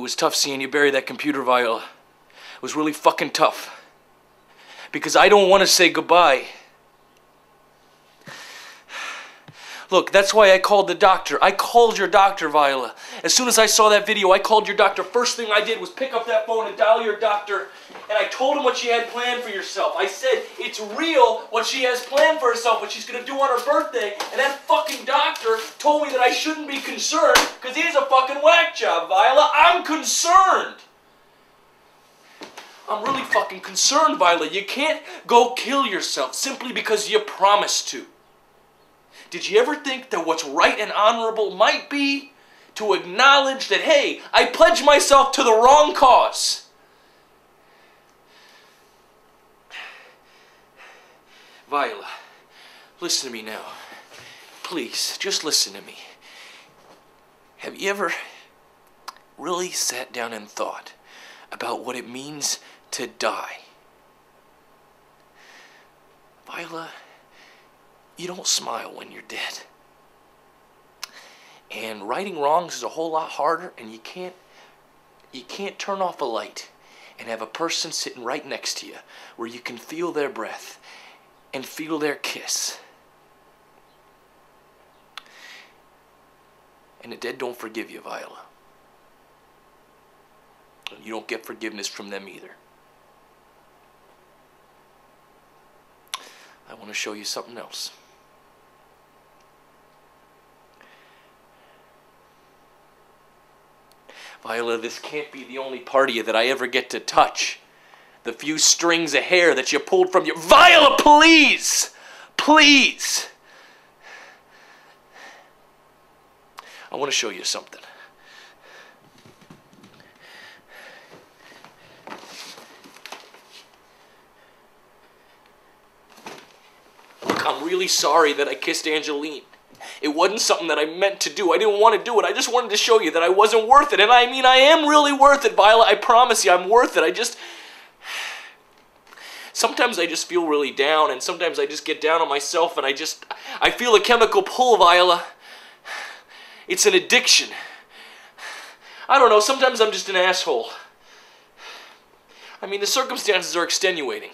was tough seeing you bury that computer, Viola. It was really fucking tough. Because I don't want to say goodbye. Look, that's why I called the doctor. I called your doctor, Viola. As soon as I saw that video, I called your doctor. First thing I did was pick up that phone and dial your doctor. And I told him what she had planned for yourself. I said, it's real what she has planned for herself, what she's going to do on her birthday. And that fucking doctor told me that I shouldn't be concerned because he's a fucking whack job, Viola. I'm concerned. I'm really fucking concerned, Viola. You can't go kill yourself simply because you promised to. Did you ever think that what's right and honorable might be to acknowledge that, hey, I pledged myself to the wrong cause? Viola, listen to me now. Please, just listen to me. Have you ever really sat down and thought about what it means to die? Viola, you don't smile when you're dead. And righting wrongs is a whole lot harder, and you can't turn off a light and have a person sitting right next to you where you can feel their breath and feel their kiss. And the dead don't forgive you, Viola. And you don't get forgiveness from them either. I want to show you something else. Viola, this can't be the only part of you that I ever get to touch. The few strings of hair that you pulled from your... Viola, please! Please! I want to show you something. Look, I'm really sorry that I kissed Angeline. It wasn't something that I meant to do. I didn't want to do it. I just wanted to show you that I wasn't worth it. And I mean, I am really worth it, Viola. I promise you, I'm worth it. Sometimes I just feel really down, and sometimes I just get down on myself, and I feel a chemical pull, Viola. It's an addiction. I don't know, sometimes I'm just an asshole. I mean, the circumstances are extenuating.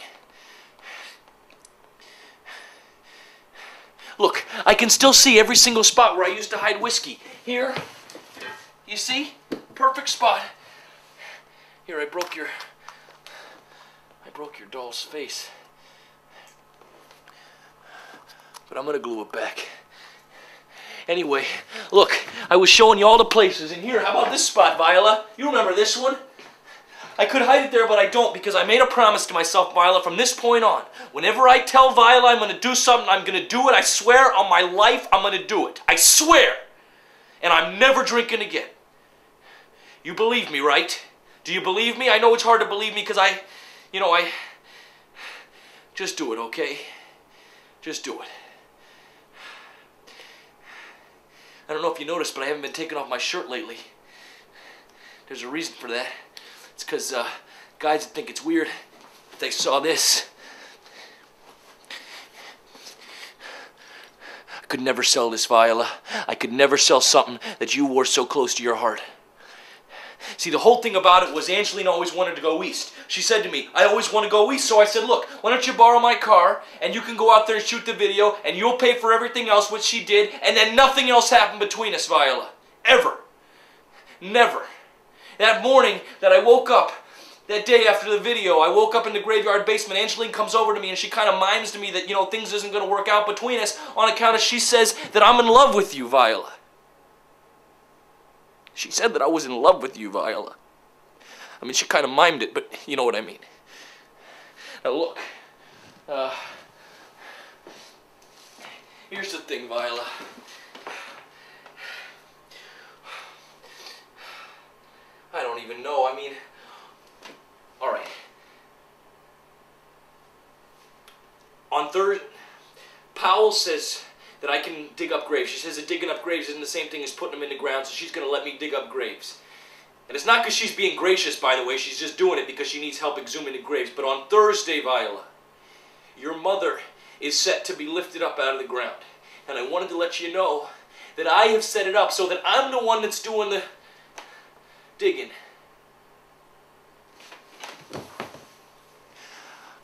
Look, I can still see every single spot where I used to hide whiskey. Here, you see? Perfect spot. Here, I broke your doll's face. But I'm gonna glue it back. Anyway, look, I was showing you all the places, and here, how about this spot, Viola? You remember this one? I could hide it there, but I don't, because I made a promise to myself, Viola, from this point on. Whenever I tell Viola I'm going to do something, I'm going to do it. I swear on my life I'm going to do it. I swear. And I'm never drinking again. You believe me, right? Do you believe me? I know it's hard to believe me because I... Just do it, okay? Just do it. I don't know if you noticed, but I haven't been taking off my shirt lately. There's a reason for that. It's because guys would think it's weird if they saw this. I could never sell this, Viola. I could never sell something that you wore so close to your heart. See, the whole thing about it was Angeline always wanted to go east. She said to me, I always want to go east. So I said, look, why don't you borrow my car and you can go out there and shoot the video and you'll pay for everything else, which she did, and then nothing else happened between us, Viola. Ever. Never. That morning that I woke up, that day after the video, I woke up in the graveyard basement. Angeline comes over to me and she kind of mimes to me that, things isn't going to work out between us on account of she says that I'm in love with you, Viola. She said that I was in love with you, Viola. I mean, she kind of mimed it, but you know what I mean. Now look, here's the thing, Viola. I don't even know, I mean, alright. On Thursday, Powell says that I can dig up graves. She says that digging up graves isn't the same thing as putting them in the ground, so she's going to let me dig up graves. And it's not because she's being gracious, by the way. She's just doing it because she needs help exhuming the graves. But on Thursday, Viola, your mother is set to be lifted up out of the ground. And I wanted to let you know that I have set it up so that I'm the one that's doing the digging.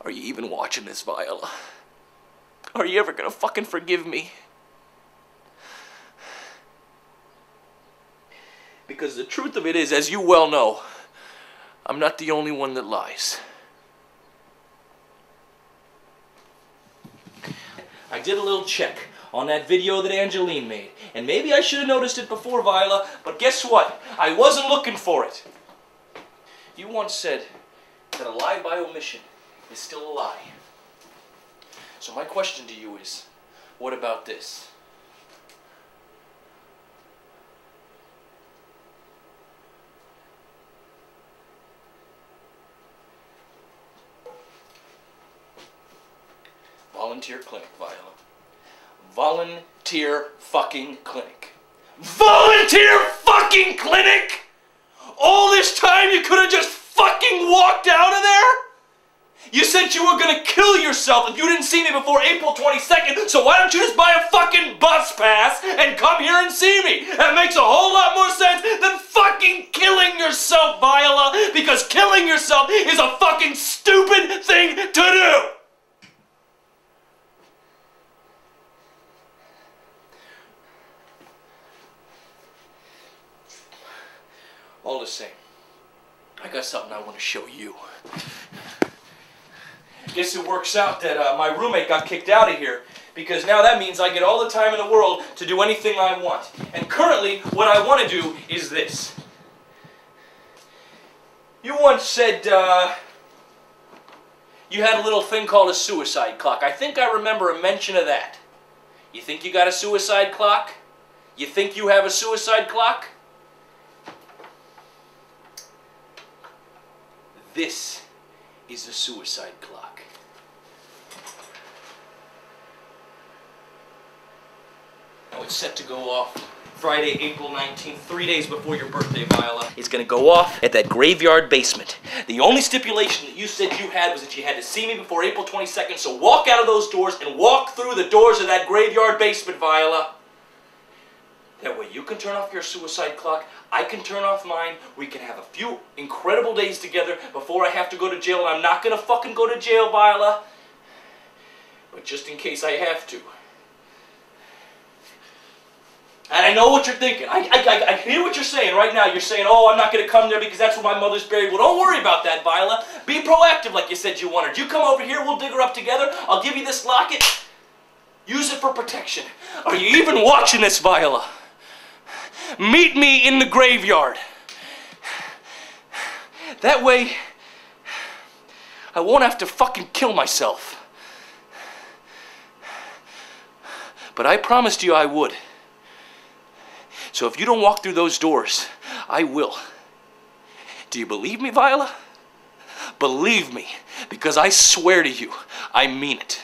Are you even watching this, Viola? Are you ever gonna fucking forgive me? Because the truth of it is, as you well know, I'm not the only one that lies. I did a little check on that video that Angeline made, and maybe I should have noticed it before, Viola, but guess what? I wasn't looking for it. You once said that a lie by omission is still a lie. So my question to you is, what about this? Volunteer clinic, Viola. Volunteer fucking clinic. Volunteer fucking clinic?! All this time you could have just fucking walked out of there? You said you were gonna kill yourself if you didn't see me before April 22nd, so why don't you just buy a fucking bus pass and come here and see me? That makes a whole lot more sense than fucking killing yourself, Viola, because killing yourself is a fucking stupid thing to do! All the same, I got something I want to show you. Guess it works out that my roommate got kicked out of here, because now that means I get all the time in the world to do anything I want. And currently, what I want to do is this. You once said you had a little thing called a suicide clock. I think I remember a mention of that. You think you got a suicide clock? You think you have a suicide clock? This is a suicide clock. Now it's set to go off Friday, April 19th, 3 days before your birthday, Viola. It's gonna go off at that graveyard basement. The only stipulation that you said you had was that you had to see me before April 22nd, so walk out of those doors and walk through the doors of that graveyard basement, Viola. That way you can turn off your suicide clock, I can turn off mine, we can have a few incredible days together before I have to go to jail, and I'm not gonna fucking go to jail, Viola. But just in case I have to. And I know what you're thinking. I hear what you're saying right now. You're saying, oh, I'm not gonna come there because that's where my mother's buried. Well, don't worry about that, Viola. Be proactive like you said you wanted. You come over here, we'll dig her up together, I'll give you this locket. Use it for protection. Are you even watching this, Viola? Meet me in the graveyard. That way, I won't have to fucking kill myself. But I promised you I would. So if you don't walk through those doors, I will. Do you believe me, Viola? Believe me, because I swear to you, I mean it.